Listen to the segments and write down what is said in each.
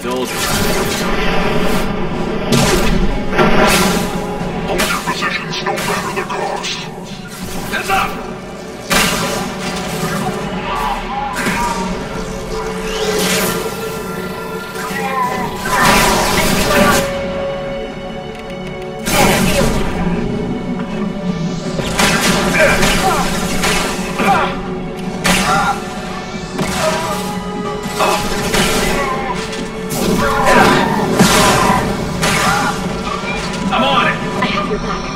told you. Hold your positions no matter the cost. Heads up! I'm on it! I have your back.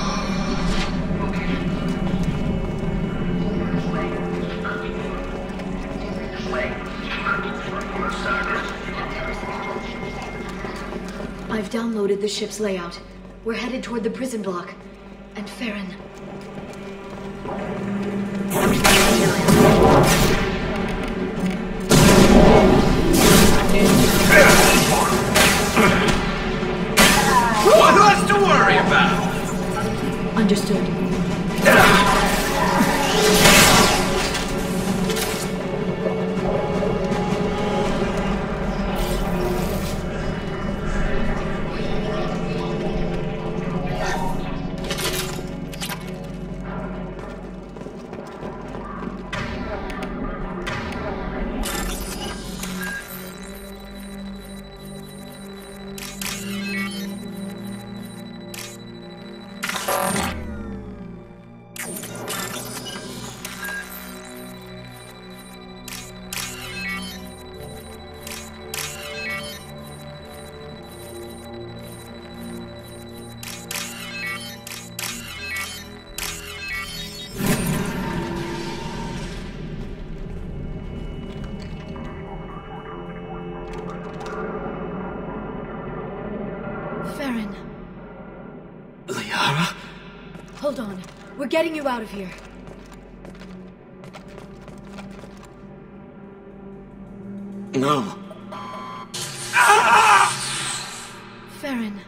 I've downloaded the ship's layout. We're headed toward the prison block. And Ferren. What else to worry about? Understood. Ferren. Liara? Hold on. We're getting you out of here. No. Ferren.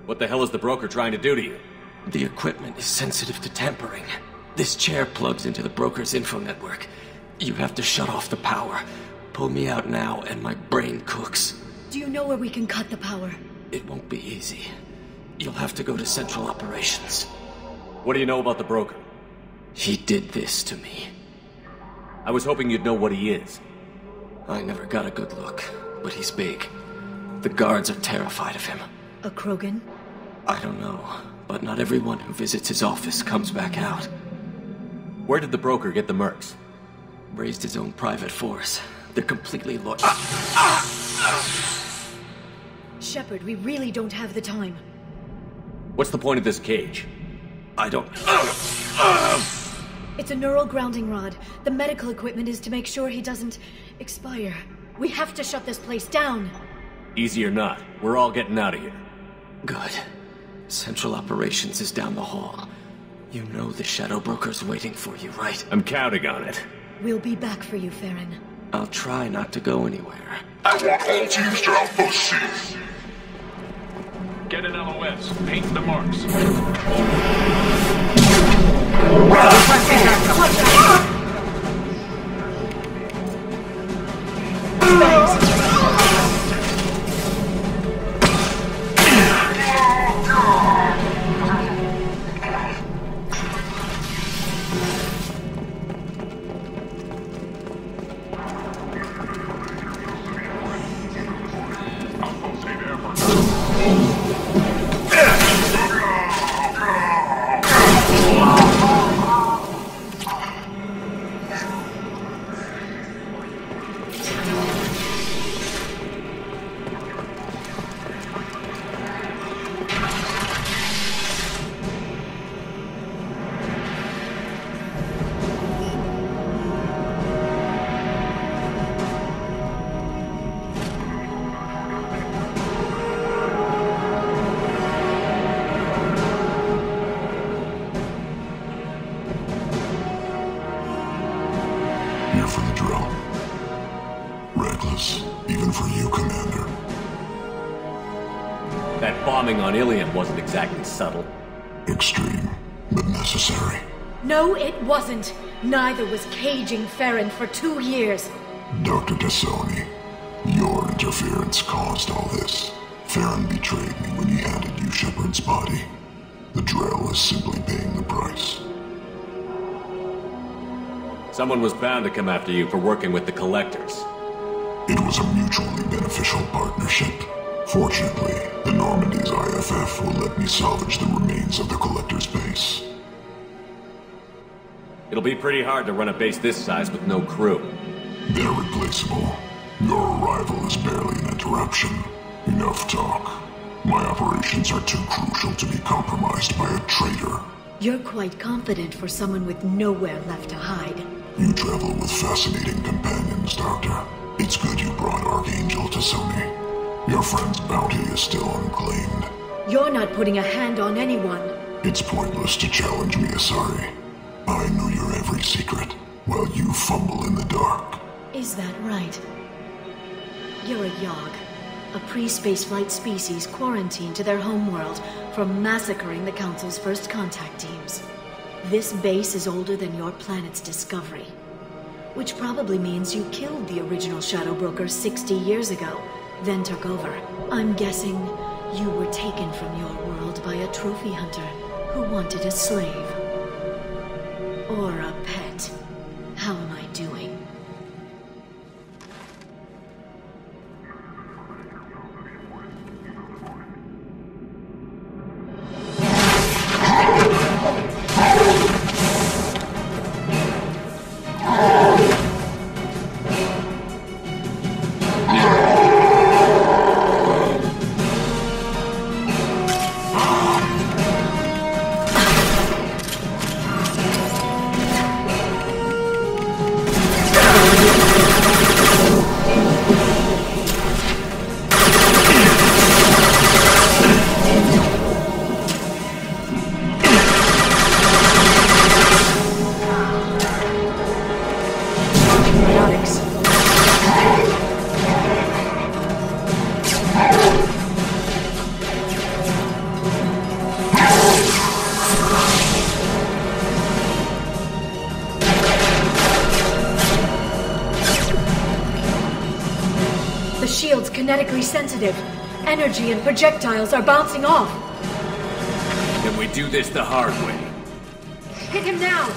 What the hell is the broker trying to do to you? The equipment is sensitive to tampering. This chair plugs into the broker's info network. You have to shut off the power. Pull me out now and my brain cooks. Do you know where we can cut the power? It won't be easy. You'll have to go to Central Operations. What do you know about the broker? He did this to me. I was hoping you'd know what he is. I never got a good look, but he's big. The guards are terrified of him. A Krogan? I don't know, but not everyone who visits his office comes back out. Where did the broker get the mercs? Raised his own private force. They're completely loyal. Shepard, we really don't have the time. What's the point of this cage? I don't... It's a neural grounding rod. The medical equipment is to make sure he doesn't expire. We have to shut this place down. Easy or not, we're all getting out of here. Good. Central Operations is down the hall. You know the Shadow Broker's waiting for you, right? I'm counting on it. We'll be back for you, Ferren. I'll try not to go anywhere. I want all teams to outpost C. Get an LOS. Paint the marks. Even for you, Commander. That bombing on Illium wasn't exactly subtle. Extreme, but necessary. No, it wasn't. Neither was caging Ferren for 2 years. Dr. T'Soni, Your interference caused all this. Ferren betrayed me when he handed you Shepard's body. The Drell is simply paying the price. Someone was bound to come after you for working with the Collectors. It was a mutually beneficial partnership. Fortunately, the Normandy's IFF will let me salvage the remains of the Collector's base. It'll be pretty hard to run a base this size with no crew. They're replaceable. Your arrival is barely an interruption. Enough talk. My operations are too crucial to be compromised by a traitor. You're quite confident for someone with nowhere left to hide. You travel with fascinating companions, Doctor. It's good you brought Archangel T'Soni. Your friend's bounty is still unclaimed. You're not putting a hand on anyone. It's pointless to challenge me, Asari. I know your every secret, while you fumble in the dark. Is that right? You're a Yogg, a pre-spaceflight species quarantined to their homeworld from massacring the Council's first contact teams. This base is older than your planet's discovery, which probably means you killed the original Shadow Broker 60 years ago, then took over. I'm guessing you were taken from your world by a trophy hunter who wanted a slave. Or a pet. How am I doing? Kinetically sensitive. Energy and projectiles are bouncing off. Can we do this the hard way? Hit him now!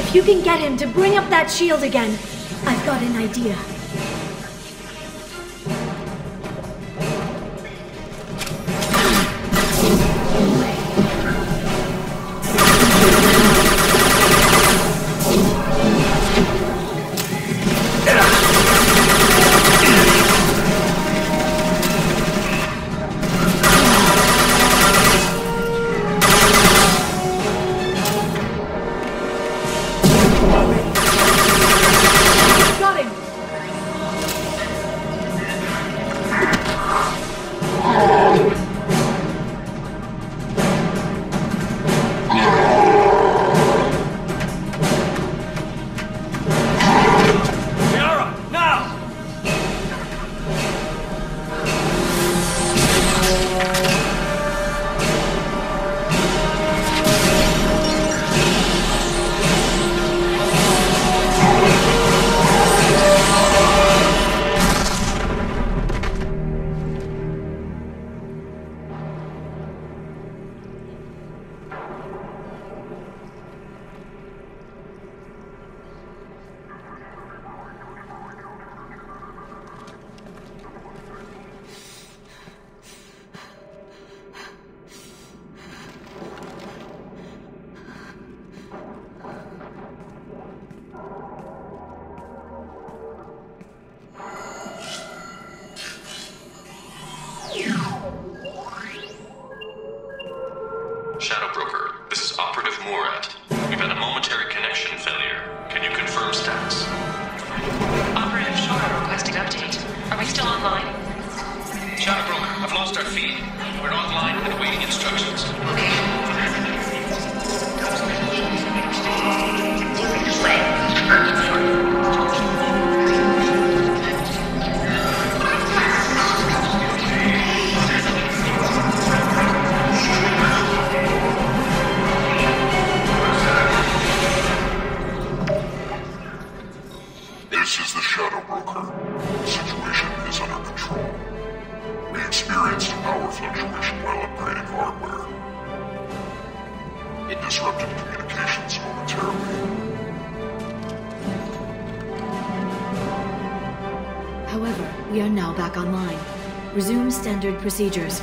If you can get him to bring up that shield again, I've got an idea. We are now back online. Resume standard procedures.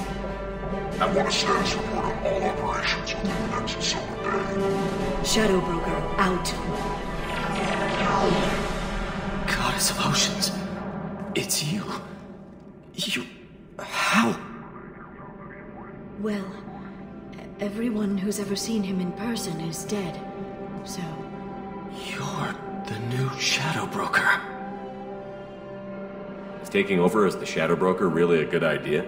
I want a status report on all operations within the next Silver Bay. Shadow Broker, out. Goddess of Oceans. It's you. How? Well, everyone who's ever seen him in person is dead. So... You're the new Shadow Broker. Is taking over as the Shadow Broker really a good idea?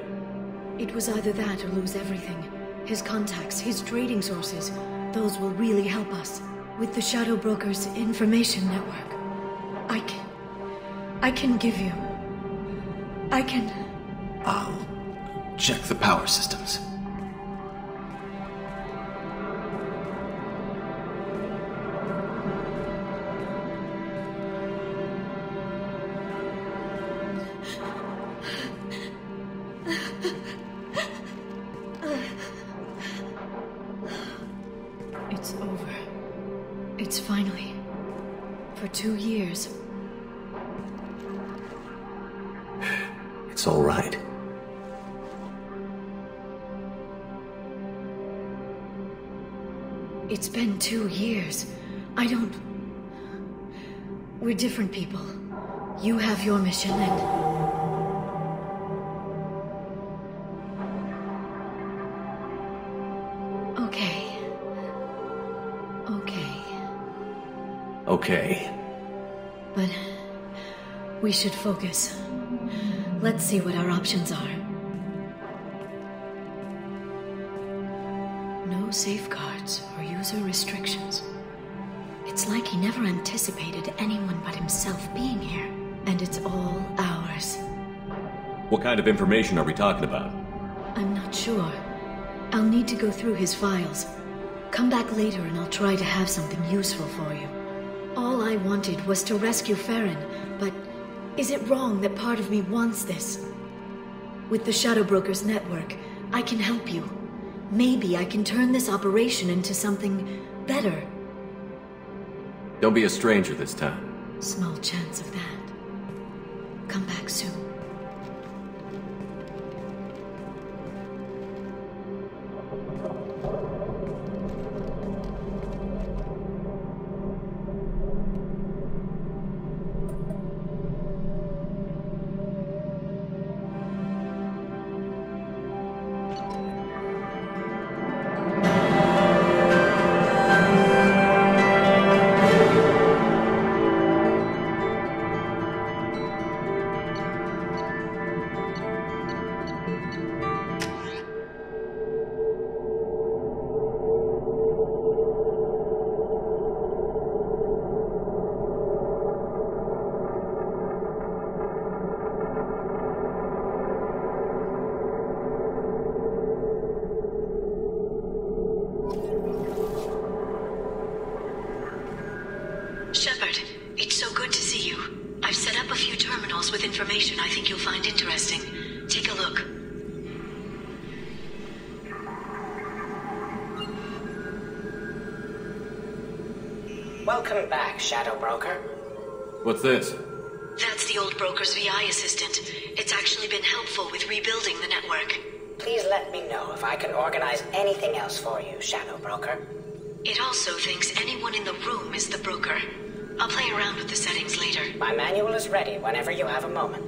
It was either that or lose everything. His contacts, his trading sources, those will really help us. With the Shadow Broker's information network, I can give you... I'll check the power systems. It's over. It's finally. For 2 years. It's all right. It's been 2 years. I don't... We're different people. You have your mission and... Okay. Okay. But... we should focus. Let's see what our options are. No safeguards or user restrictions. It's like he never anticipated anyone but himself being here. And it's all ours. What kind of information are we talking about? I'm not sure. I'll need to go through his files. Come back later and I'll try to have something useful for you. All I wanted was to rescue Ferren, but is it wrong that part of me wants this? With the Shadow Broker's network, I can help you. Maybe I can turn this operation into something better. Don't be a stranger this time. Small chance of that. Come back soon. Shepard, it's so good to see you. I've set up a few terminals with information I think you'll find interesting. Take a look. Welcome back, Shadow Broker. What's this? That's the old broker's VI assistant. It's actually been helpful with rebuilding the network. Please let me know if I can organize anything else for you, Shadow Broker. It also thinks anyone in the room is the broker. I'll play around with the settings later. My manual is ready whenever you have a moment.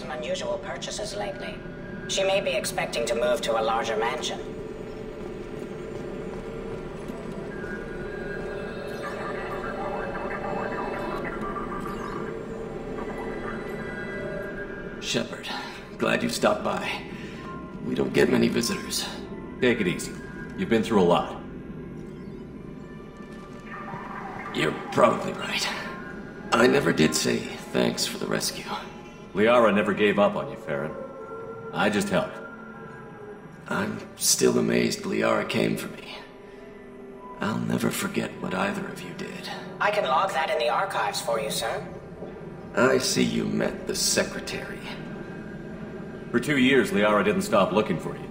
Unusual purchases lately. She may be expecting to move to a larger mansion. Shepard, glad you stopped by. We don't get many visitors. Take it easy. You've been through a lot. You're probably right. I never did say thanks for the rescue. Liara never gave up on you, Ferren. I just helped. I'm still amazed Liara came for me. I'll never forget what either of you did. I can log that in the archives for you, sir. I see you met the Secretary. For 2 years, Liara didn't stop looking for you.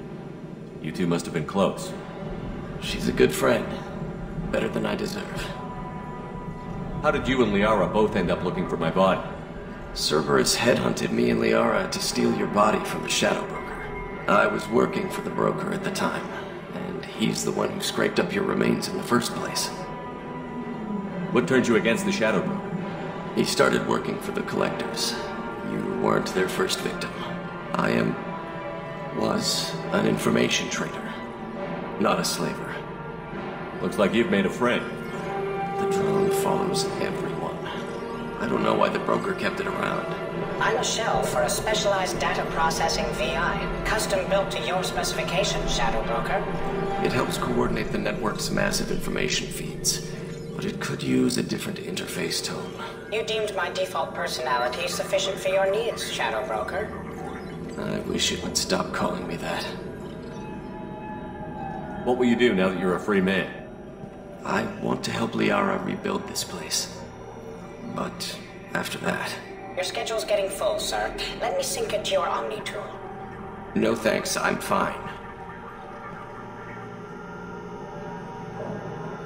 You two must have been close. She's a good friend. Better than I deserve. How did you and Liara both end up looking for my body? Cerberus headhunted me and Liara to steal your body from the Shadow Broker. I was working for the Broker at the time, and he's the one who scraped up your remains in the first place. What turned you against the Shadow Broker? He started working for the Collectors. You weren't their first victim. was an information trader, not a slaver. Looks like you've made a friend. The drone follows everyone. I don't know why the broker kept it around. I'm a shell for a specialized data processing VI, custom built to your specifications, Shadow Broker. It helps coordinate the network's massive information feeds, but it could use a different interface tone. You deemed my default personality sufficient for your needs, Shadow Broker. I wish it would stop calling me that. What will you do now that you're a free man? I want to help Liara rebuild this place. But after that... Your schedule's getting full, sir. Let me sync it to your Omni tool. No thanks, I'm fine.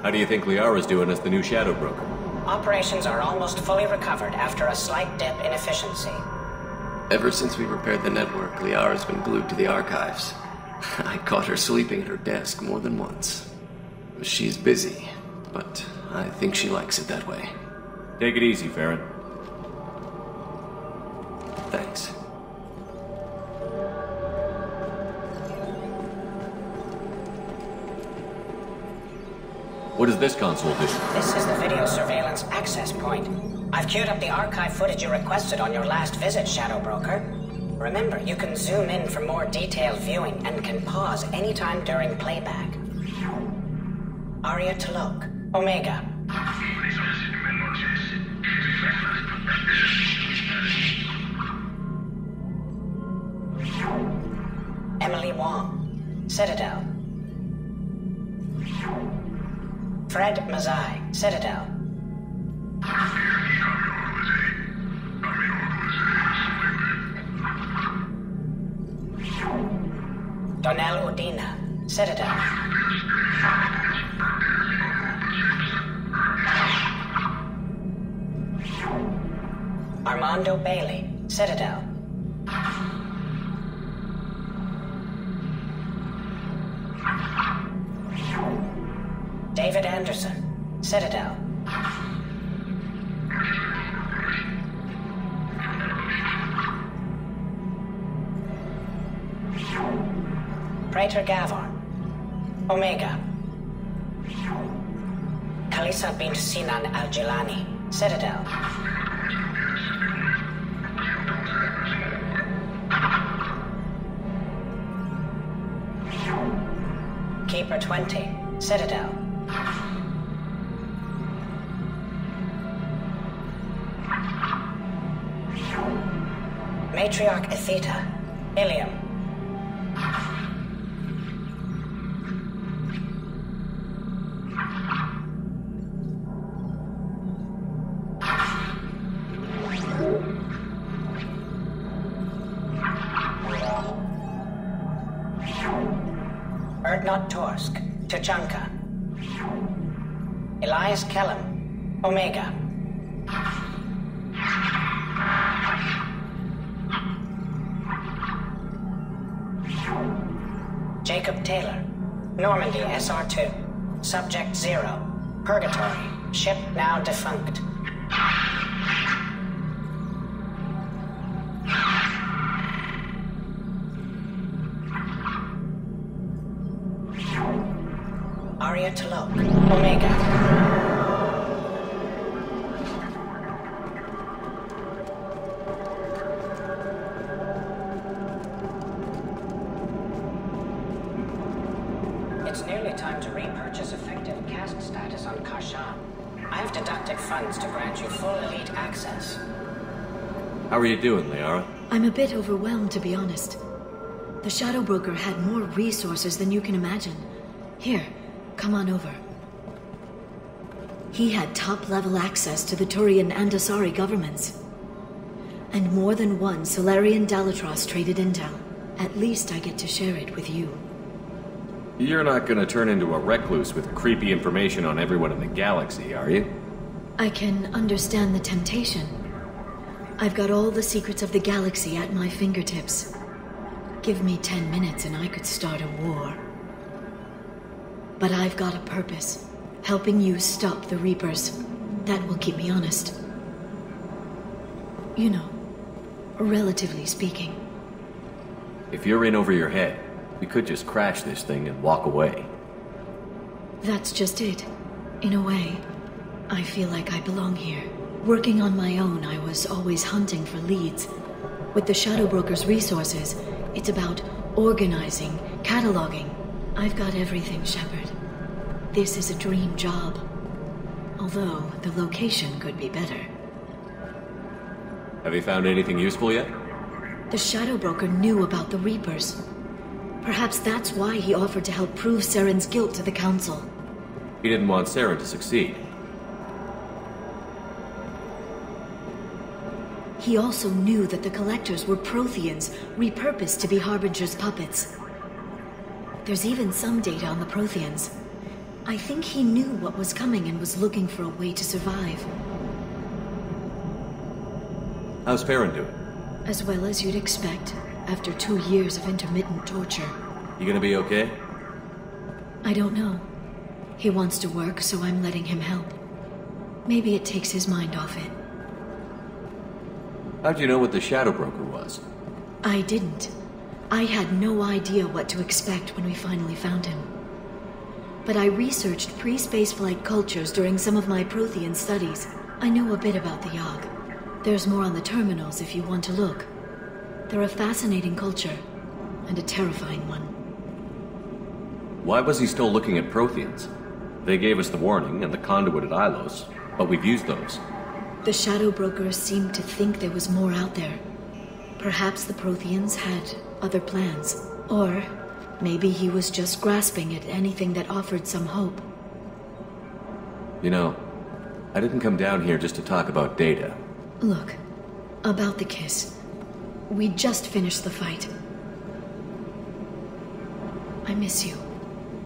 How do you think Liara's doing as the new Shadow Broker? Operations are almost fully recovered after a slight dip in efficiency. Ever since we repaired the network, Liara's been glued to the archives. I caught her sleeping at her desk more than once. She's busy, but I think she likes it that way. Take it easy, Ferren. Thanks. What is this console do? This is the video surveillance access point. I've queued up the archive footage you requested on your last visit, Shadow Broker. Remember, you can zoom in for more detailed viewing and can pause anytime during playback. Aria T'Lok, Omega. Emily Wong, Citadel. Fred Mazai, Citadel. Donnell Udina, Citadel. Armando Bailey, Citadel. David Anderson, Citadel. Praetor Gavon, Omega. Kalisa bint Sinan Al-Jilani, Citadel. Shopkeeper 20, Citadel. Matriarch Atheta, Illium. Erdnot Torsk, Tuchanka. Elias Kellum, Omega. Jacob Taylor, Normandy SR2, Subject 0, Purgatory, ship now defunct. Arya T'Lok, Omega. It's nearly time to repurchase effective caste status on Karshan. I've deducted funds to grant you full elite access. How are you doing, Liara? I'm a bit overwhelmed, to be honest. The Shadow Broker had more resources than you can imagine. Here, come on over. He had top-level access to the Turian and Asari governments. And more than one Solarian Dalatros traded intel. At least I get to share it with you. You're not gonna turn into a recluse with creepy information on everyone in the galaxy, are you? I can understand the temptation. I've got all the secrets of the galaxy at my fingertips. Give me 10 minutes and I could start a war. But I've got a purpose. Helping you stop the Reapers. That will keep me honest. You know, relatively speaking. If you're in over your head, we could just crash this thing and walk away. That's just it. In a way, I feel like I belong here. Working on my own, I was always hunting for leads. With the Shadow Broker's resources, it's about organizing, cataloging. I've got everything, Shepard. This is a dream job. Although, the location could be better. Have you found anything useful yet? The Shadow Broker knew about the Reapers. Perhaps that's why he offered to help prove Saren's guilt to the Council. He didn't want Saren to succeed. He also knew that the Collectors were Protheans, repurposed to be Harbinger's puppets. There's even some data on the Protheans. I think he knew what was coming and was looking for a way to survive. How's Ferren doing? As well as you'd expect, after 2 years of intermittent torture. You gonna be okay? I don't know. He wants to work, so I'm letting him help. Maybe it takes his mind off it. How'd you know what the Shadow Broker was? I didn't. I had no idea what to expect when we finally found him. But I researched pre-spaceflight cultures during some of my Prothean studies. I know a bit about the Yogg. There's more on the terminals if you want to look. They're a fascinating culture, and a terrifying one. Why was he still looking at Protheans? They gave us the warning and the conduit at Ilos, but we've used those. The Shadow Broker seemed to think there was more out there. Perhaps the Protheans had other plans. Or maybe he was just grasping at anything that offered some hope. You know, I didn't come down here just to talk about data. Look, about the kiss. We just finished the fight. I miss you,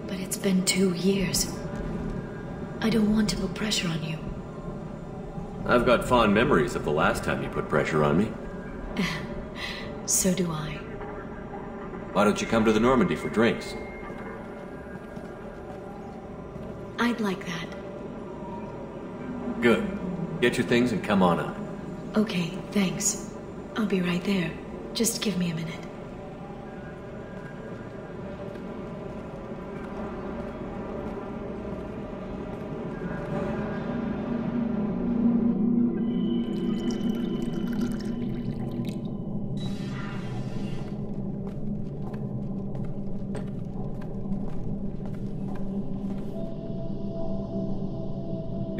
but it's been 2 years. I don't want to put pressure on you. I've got fond memories of the last time you put pressure on me. So do I. Why don't you come to the Normandy for drinks? I'd like that. Good. Get your things and come on up. Okay, thanks. I'll be right there. Just give me a minute.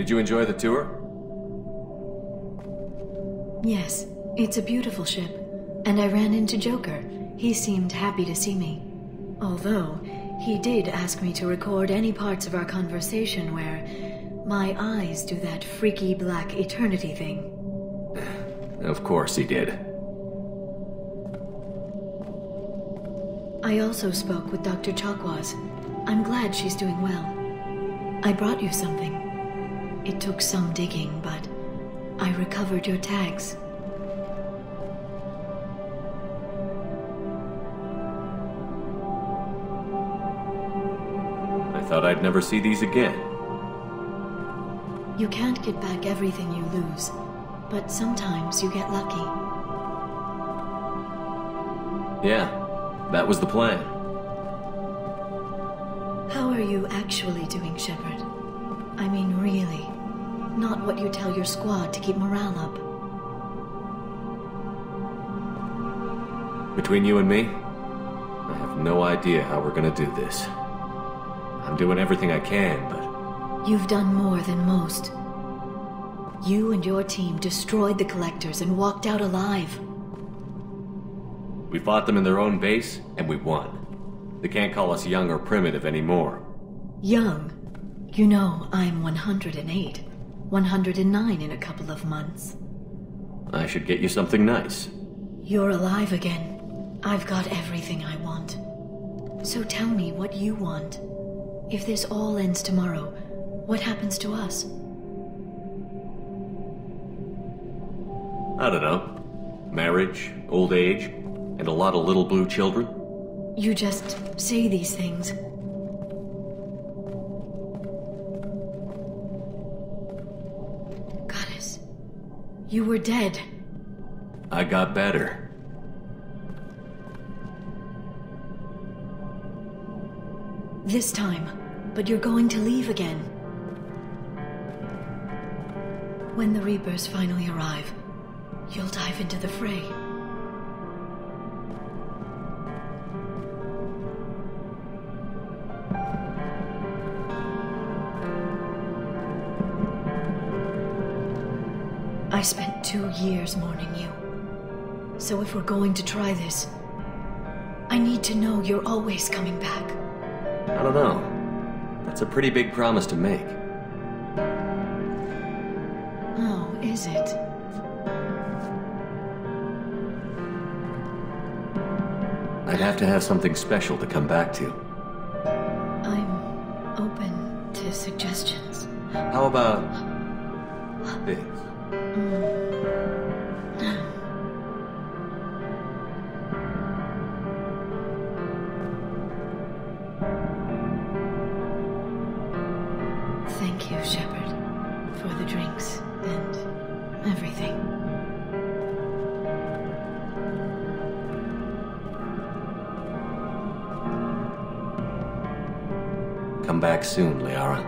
Did you enjoy the tour? Yes, it's a beautiful ship. And I ran into Joker. He seemed happy to see me. Although, he did ask me to record any parts of our conversation where my eyes do that freaky black eternity thing. Of course he did. I also spoke with Dr. Chakwas. I'm glad she's doing well. I brought you something. It took some digging, but I recovered your tags. I thought I'd never see these again. You can't get back everything you lose, but sometimes you get lucky. Yeah, that was the plan. How are you actually doing, Shepard? I mean, really. Not what you tell your squad to keep morale up. Between you and me, I have no idea how we're gonna do this. I'm doing everything I can, but... You've done more than most. You and your team destroyed the Collectors and walked out alive. We fought them in their own base, and we won. They can't call us young or primitive anymore. Young? You know, I'm 108. 109 in a couple of months. I should get you something nice. You're alive again. I've got everything I want. So tell me what you want. If this all ends tomorrow, what happens to us? I don't know. Marriage, old age, and a lot of little blue children. You just say these things. Goddess, you were dead. I got better. This time, but you're going to leave again. When the Reapers finally arrive, you'll dive into the fray. I spent 2 years mourning you. So if we're going to try this, I need to know you're always coming back. I don't know. That's a pretty big promise to make. Oh, is it? I'd have to have something special to come back to. I'm open to suggestions. How about this? Thank you, Shepard, for the drinks and everything. Come back soon, Liara.